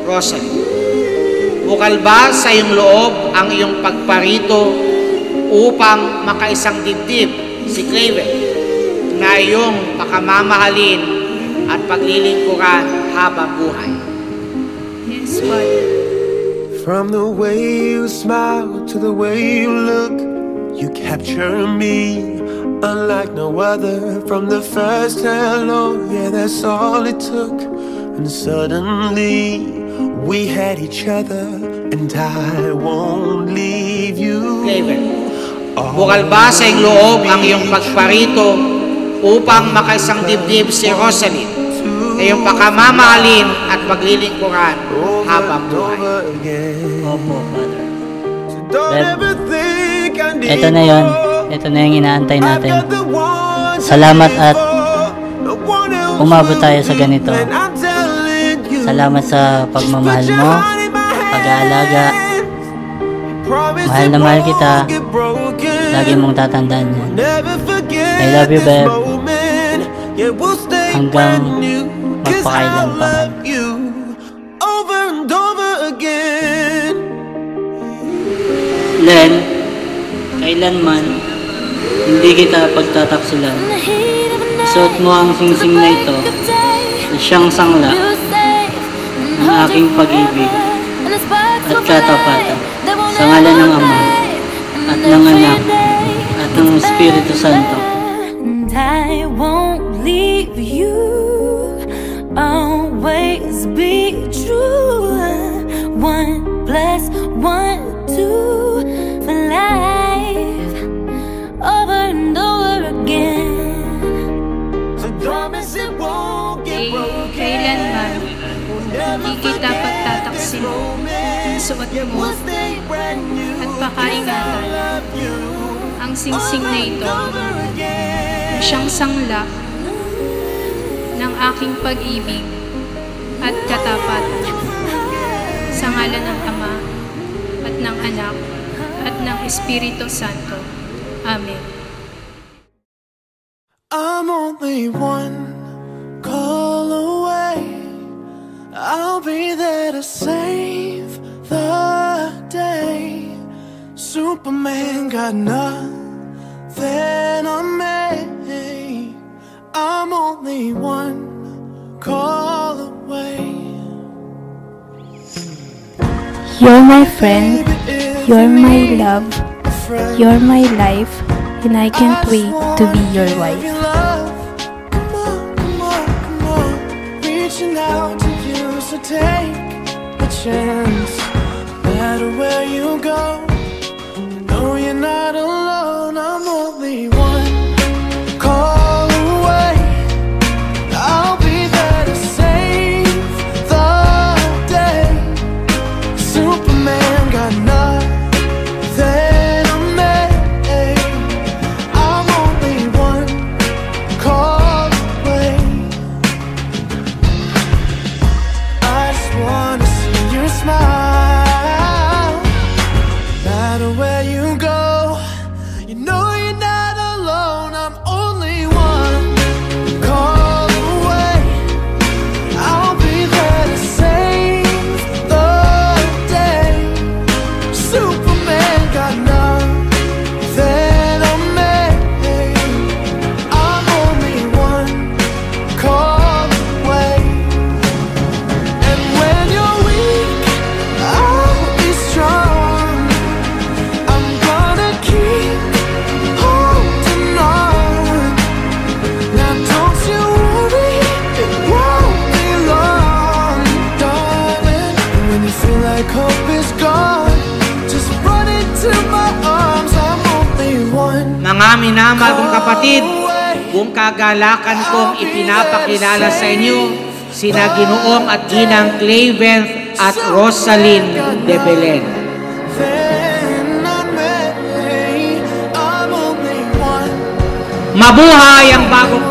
Rosalie. Bukal ba sa iyong loob ang iyong pagparito upang makaisang dibdib si Claven na iyong pakamamahalin at paglilingkuran habang buhay? Yes, Father. From the way you smile to the way you look, you capture me unlike no other. From the first hello, yeah, that's all it took. And suddenly we had each other, and I won't leave you. Claven, bukal ba sa iyong loob ang iyong pagparito upang makaisang dibdib si Rosalie na iyong pakamamahalin at paglilingkuran habang buhay? Opo, Father. Ito na yun. Ito na yung inaantay natin. Salamat at umabot tayo sa ganito. Salamat sa pagmamahal mo, pag-aalaga. Mahal na mahal kita. Lagi mong tatandaan yan. I love you, babe. Hanggang magpakailan pa man. Len, kailanman hindi kita pagtataksilan. Suot mo ang singsing na ito na siyang sangla ng aking pag-ibig at katapatan sa ngalan ng Ama at ng Anak at ng Espiritu Santo. And I won't leave you, always be true. 1 + 1, 2 for life, over and over again. So promise it won't get broken. Kailanman hindi kita pagtataksin ang suot mo at pakaingatan ang singsing na ito na siyang sangla ng aking pag-ibig at katapatan sa ngalan ng Ama at ng Anak at ng Espiritu Santo. Amen. I'm only one call away. I'll be there to save the day. Superman got nothing on me. I'm only one call away. You're my friend, you're my love, you're my life, and I can't wait to be your wife. Come on, come on, come on. Reaching out to you, so take a chance. No matter where you go, no, you're not alone. I'm only one call away. I'll be there to save the day. Superman got nothing on me. I'm only one call away. I just wanna see you smile. No matter where you go, you know you're not alone. I'm only one call away. I'll be there to save the day. Superman got nothing on me. I'm only one call away. And when you're weak, I'll be strong. I'm gonna keep holding on. Now don't you worry, it won't be long, darling. And when you feel like hope is gone, just run into my arms. I'm only one Mga minamahal kong kapatid, buong kagalakan kong ipinapakilala sa inyo sina Ginoong at Ginang Claven at Rosaline de Belen. then I'm ready. I'm only one Mabuhay ang bagong